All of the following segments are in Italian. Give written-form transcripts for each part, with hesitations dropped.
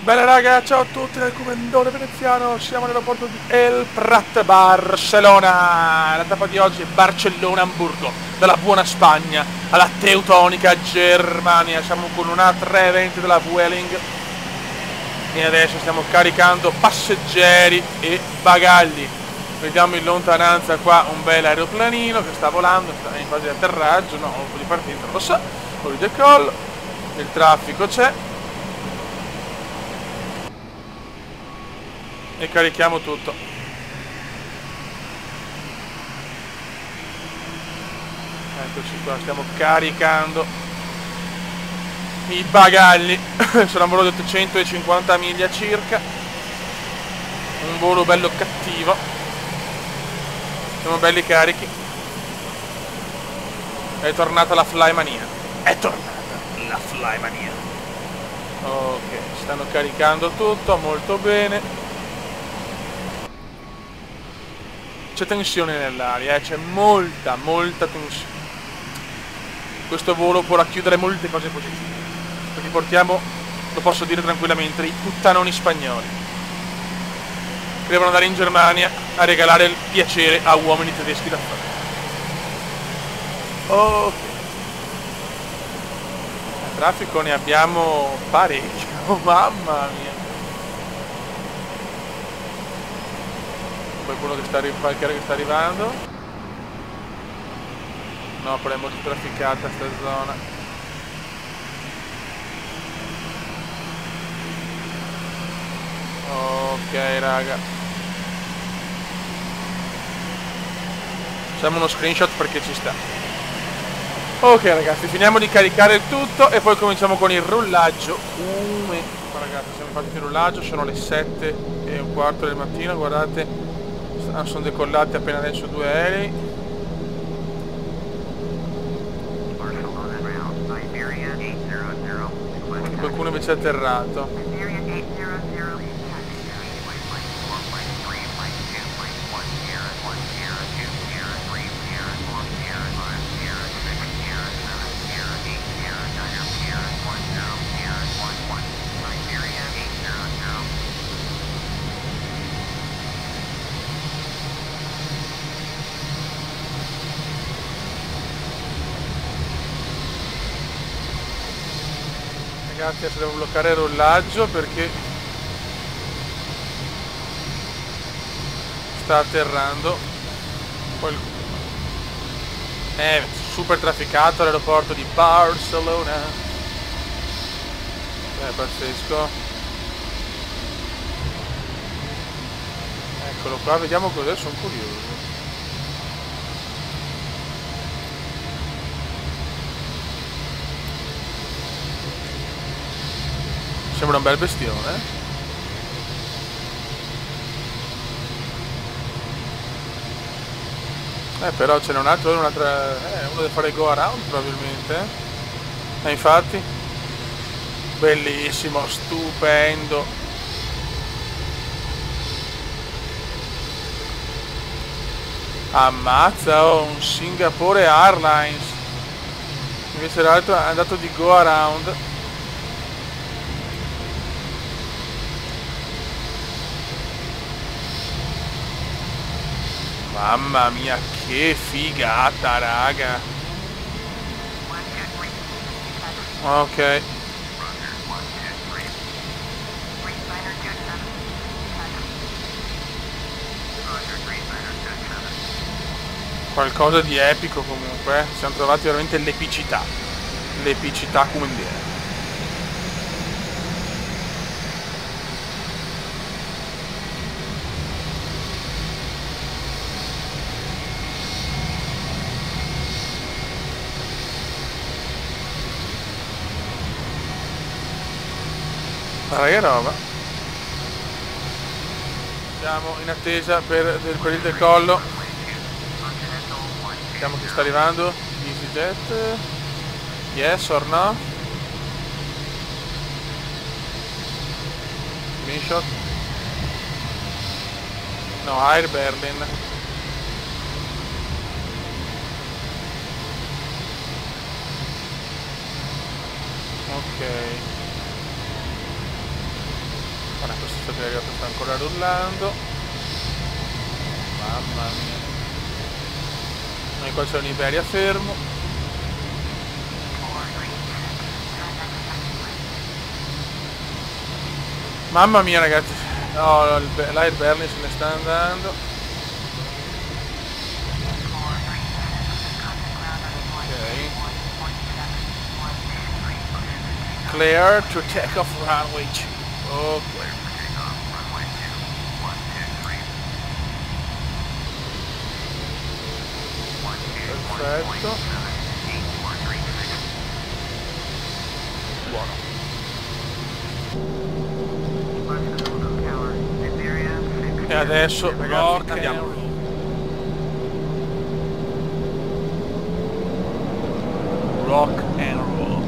Bene raga, ciao a tutti dal Comandone Veneziano, siamo all'aeroporto di El Prat, Barcellona. La tappa di oggi è Barcellona-Hamburgo, dalla buona Spagna alla teutonica Germania. Siamo con una A320 della Vueling e adesso stiamo caricando passeggeri e bagagli. Vediamo in lontananza qua un bel aeroplanino che sta volando, sta in fase di atterraggio, no, un po' di partenza, non lo so, un po' di decollo, il traffico c'è. E carichiamo tutto. Eccoci qua, stiamo caricando i bagagli. Sarà un volo di 850 miglia circa, un volo bello cattivo, siamo belli carichi. È tornata la Flymania, è tornata la Flymania. Ok, stanno caricando tutto molto bene. C'è tensione nell'aria, c'è molta tensione. Questo volo può racchiudere molte cose positive, perché portiamo, lo posso dire tranquillamente, dei puttanoni spagnoli che devono andare in Germania a regalare il piacere a uomini tedeschi da fare. Ok, traffico ne abbiamo parecchio, mamma mia. Qualcuno che sta arrivando. No, però è molto trafficata sta zona. Ok raga, facciamo uno screenshot perché ci sta. Ok ragazzi, finiamo di caricare il tutto e poi cominciamo con il rullaggio. Ragazzi, siamo infatti in rullaggio, sono le 7:15 del mattino, guardate. Sono decollati appena adesso 2 aerei. Qualcuno invece è atterrato. Ragazzi, adesso devo bloccare il rullaggio perché sta atterrando qualcuno. Super trafficato l'aeroporto di Barcellona. È pazzesco. Eccolo qua, vediamo cos'è, sono curioso. Sembra un bel bestione. Però ce n'è un altro, uno deve fare go around probabilmente. Infatti. Bellissimo, stupendo. Ammazza, un Singapore Airlines. Invece l'altro è andato di go around. Mamma mia, che figata, raga. Ok. Qualcosa di epico comunque. Siamo trovati veramente l'epicità. L'epicità come dire. Che roba. Siamo in attesa per il decollo. Vediamo chi sta arrivando. EasyJet. Yes or no? Screenshot. No, Air Berlin. Ok. Guarda, questo stato sta ancora rullando. Mamma mia. Noi qua c'è un Iberia fermo. Mamma mia ragazzi. No, l'Air Berlin se ne sta andando. Ok. Clear to take off runway 2. Ok. Perfetto. Buono. E adesso rock and roll. Rock and roll.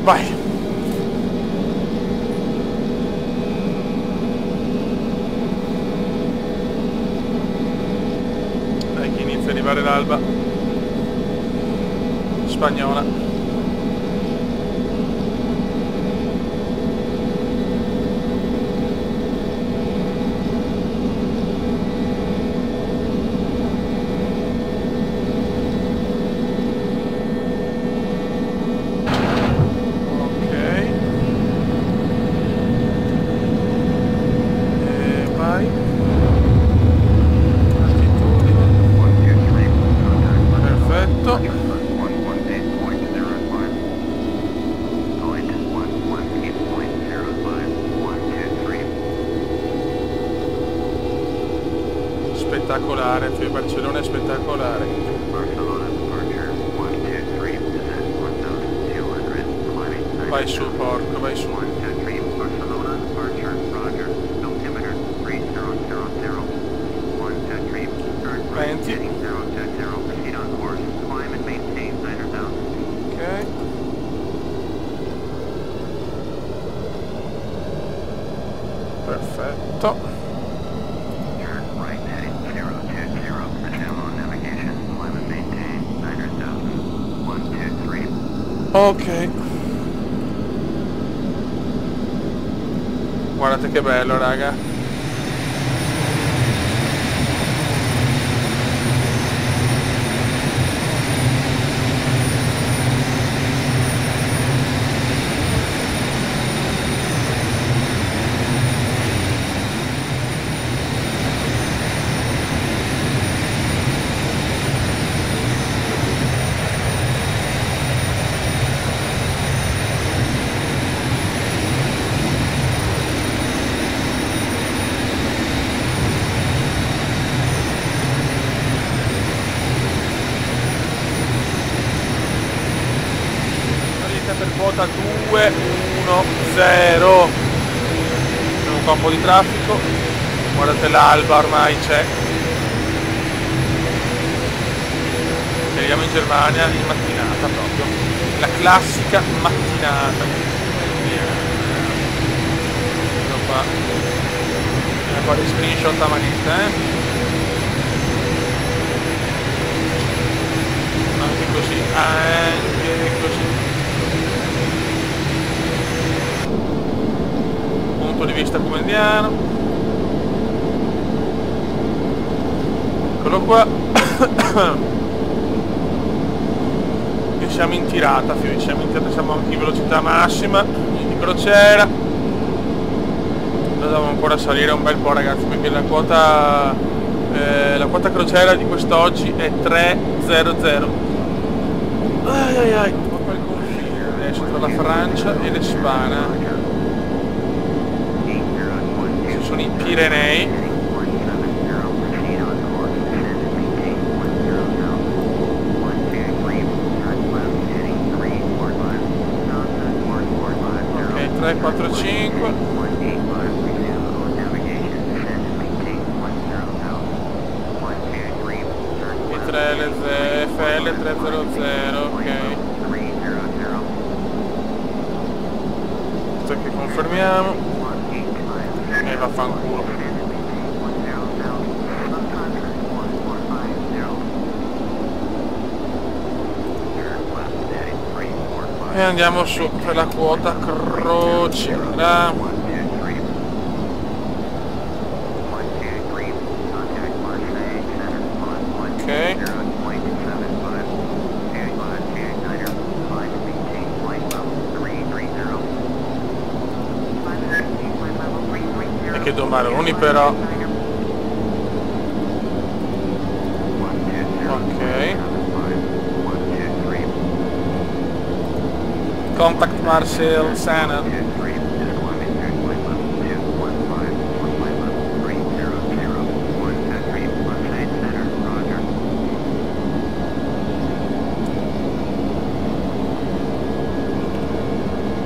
Vai. Dai che inizia ad arrivare l'alba spagnola. Spettacolare, Barcellona è spettacolare. Vai su, porco, vai su. Venti. Ok. Perfetto. Ok. Guardate che bello, raga. Per quota 2, 1, 0. Abbiamo qua un po' di traffico. Guardate l'alba, ormai c'è. Arriviamo in Germania in mattinata proprio. La classica mattinata. Ecco qua. Un po' di screenshot a manetta, Anche così, anche così. Punto di vista comendiano. Eccolo qua. E siamo in tirata, siamo anche in velocità massima di crociera. Dobbiamo ancora salire un bel po', ragazzi, perché la quota crociera di quest'oggi è 300. Ai ai ai, qua il confine adesso tra la Francia e l'Espagna. Sono i Pirenei. Ok, 3, 4, 5. I 3 FL 300, ok. Questo che confermiamo. E vaffanculo. E andiamo su per la quota crociera. Ok. E che domaroni però. Ok. Contact Marcel Senna.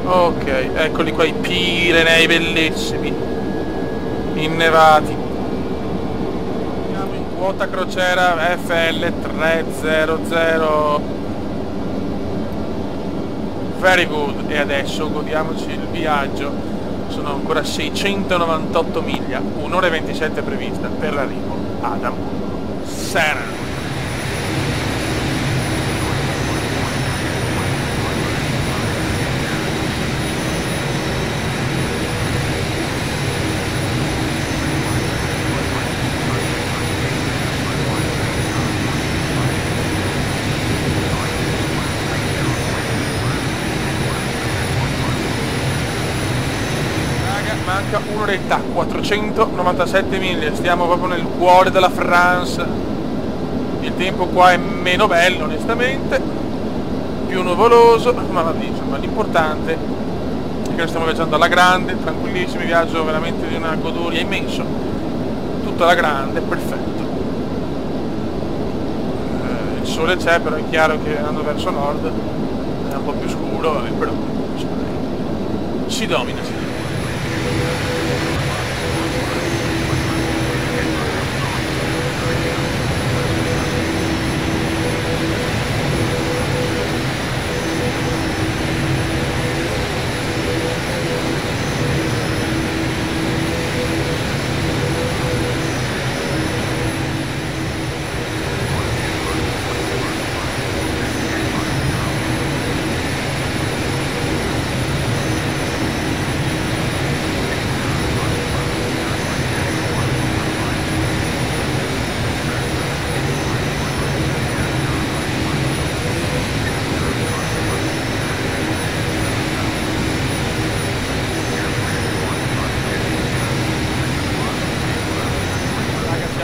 Ok, eccoli qua i Pirenei bellissimi, innevati. Siamo in quota crociera FL 300. Very good. E adesso godiamoci il viaggio. Sono ancora 698 miglia, 1 ora e 27 prevista per l'arrivo ad Amburgo. Senna. Manca un'oretta, 497 miglia, stiamo proprio nel cuore della France. Il tempo qua è meno bello onestamente, più nuvoloso, ma vabbè, insomma l'importante è che stiamo viaggiando alla grande, tranquillissimi, viaggio veramente di una goduria immenso, tutta alla grande, perfetto. Il sole c'è, però è chiaro che andando verso nord è un po' più scuro, vabbè, però insomma, si domina.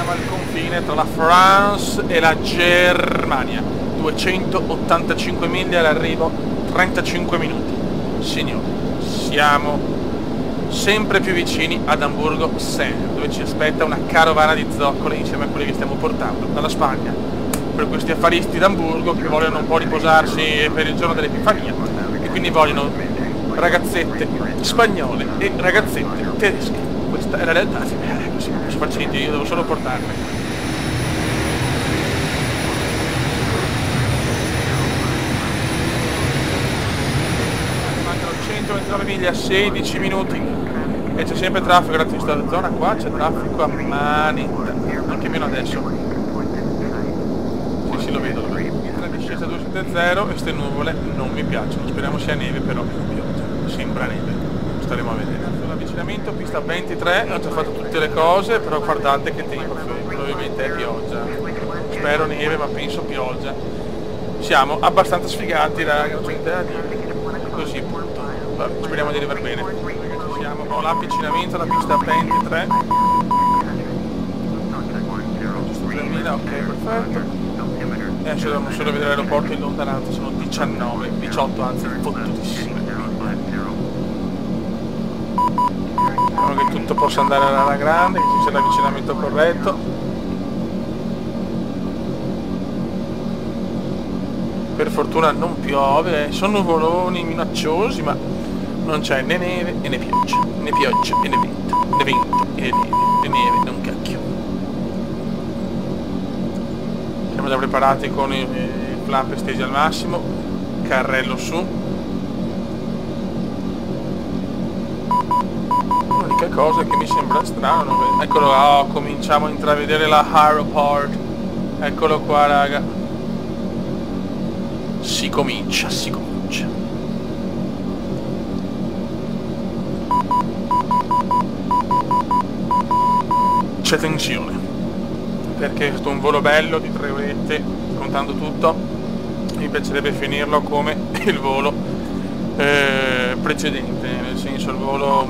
Al confine tra la France e la Germania, 285 miglia all'arrivo, 35 minuti. Signori, siamo sempre più vicini ad Amburgo Senna, dove ci aspetta una carovana di zoccole insieme a quelli che stiamo portando dalla Spagna per questi affaristi d'Amburgo che vogliono un po' riposarsi per il giorno dell'Epifania e quindi vogliono ragazzette spagnole e ragazzette tedesche. Questa è la realtà, così non posso farci niente, io devo solo portarle. Mancano 129 miglia, 16 minuti e c'è sempre traffico, grazie a questa zona qua c'è traffico a manetta, anche meno adesso. Sì, lo vedo. La discesa 270 e ste nuvole non mi piacciono, speriamo sia neve, però pioggia, sembra neve, staremo a vedere. L'avvicinamento, pista 23, ho già fatto tutte le cose, però guardate che tempo, probabilmente è pioggia, spero neve ma penso pioggia. Siamo abbastanza sfigati raga, non c'è niente da dire, così punto. Vabbè, speriamo di arrivare bene. Siamo con l'avvicinamento alla pista 23, giusto 3000, ok, perfetto. E adesso dobbiamo solo vedere l'aeroporto in lontananza, sono 19, 18 anzi, fottutissime. Speriamo che tutto possa andare alla grande, che ci sia l'avvicinamento corretto. Per fortuna non piove, sono nuvoloni minacciosi, ma non c'è né neve e né pioggia e né vento e né neve, né un cacchio. Siamo già preparati con i flap stesi al massimo, carrello su. L'unica cosa che mi sembra strano, eccolo là, cominciamo a intravedere la aeroport, eccolo qua raga, si comincia. C'è tensione, perché è stato un volo bello di 3 orette, contando tutto. Mi piacerebbe finirlo come il volo precedente, nel senso il volo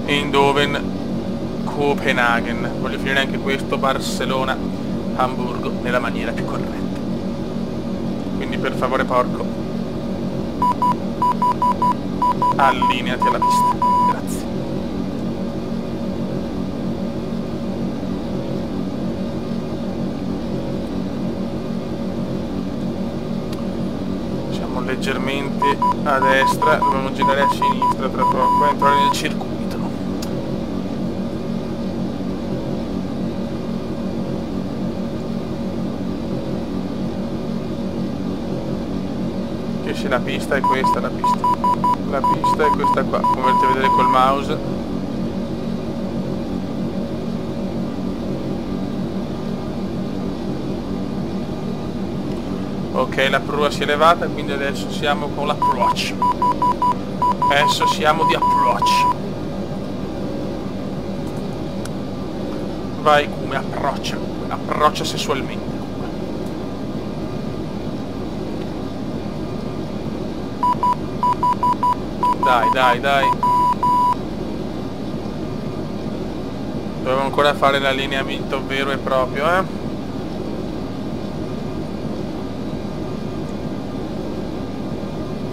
Eindhoven Copenaghen. Voglio finire anche questo Barcellona Hamburgo nella maniera più corretta, quindi per favore porco, allineati alla pista, grazie. Siamo leggermente a destra, dobbiamo girare a sinistra tra poco e entrare nel circuito. Che se la pista è questa, la pista è questa qua, come potete vedere col mouse. Ok, la prua si è elevata, quindi adesso siamo con l'approach. Adesso siamo di approach. Vai come approccia sessualmente. Dai. Dovevo ancora fare l'allineamento vero e proprio,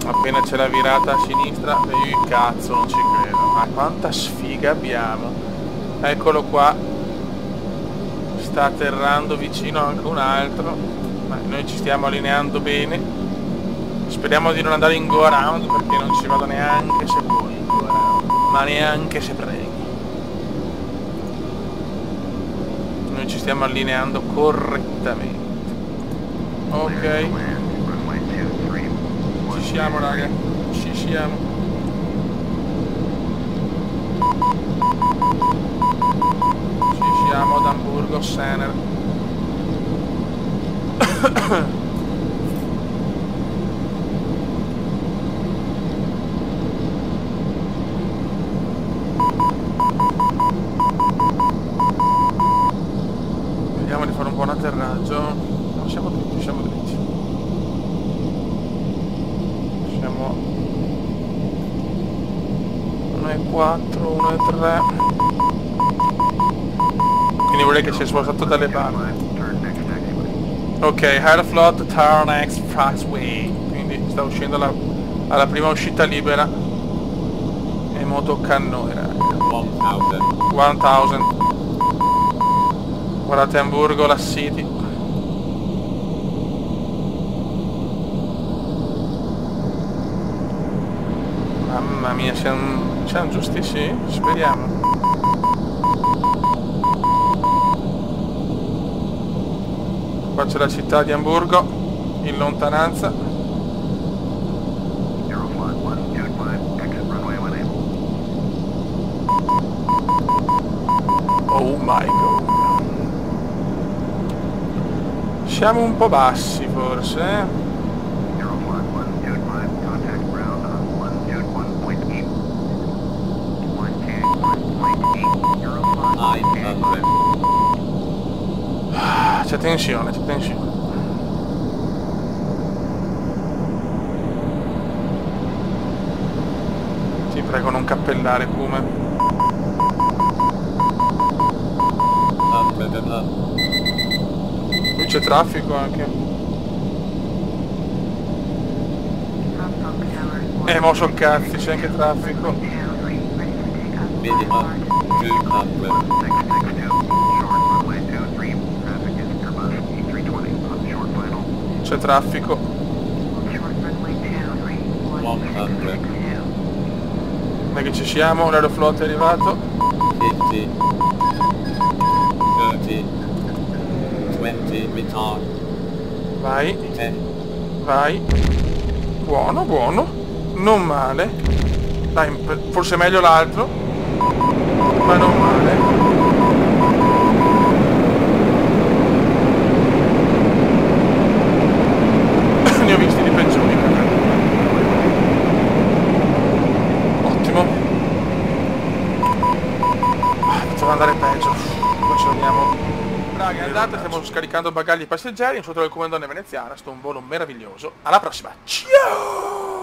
Appena c'è la virata a sinistra, cazzo, non ci credo. Ma quanta sfiga abbiamo. Eccolo qua. Sta atterrando vicino anche un altro. Ma noi ci stiamo allineando bene. Speriamo di non andare in go around, perché non ci vado neanche se vuoi in go around, ma neanche se preghi. Noi ci stiamo allineando correttamente. Ok. Ci siamo, raga. Ci siamo. Ci siamo ad Hamburgo Senner. Vediamo di fare un buon atterraggio. No, siamo dritti. Siamo 1,4, 1,3. Quindi vorrei che sia spostato dalle barre. Ok, Aeroflot Turn Expressway. Quindi sta uscendo alla prima uscita libera. E moto cannone, raga. 1000. Guardate Hamburgo, la City. Mamma mia, siamo giusti? Sì? Speriamo. Qua c'è la città di Hamburgo, in lontananza. Oh my god. Siamo un po' bassi forse, C'è tensione. Ti prego, non cappellare, Pume. Qui c'è traffico anche. Mo so cazzi, c'è anche traffico. C'è traffico. Non è che ci siamo, l'aeroflot è arrivato. 50, 30, 20, retard. Vai. 10. Vai. Buono. Non male. Dai, forse meglio l'altro. Ma non male. Ne ho visti di peggiori. poteva andare peggio. Poi ci vediamo. Raga, è andata, stiamo scaricando bagagli passeggeri, un saluto dal comandante veneziano, è stato un volo meraviglioso. Alla prossima, ciao!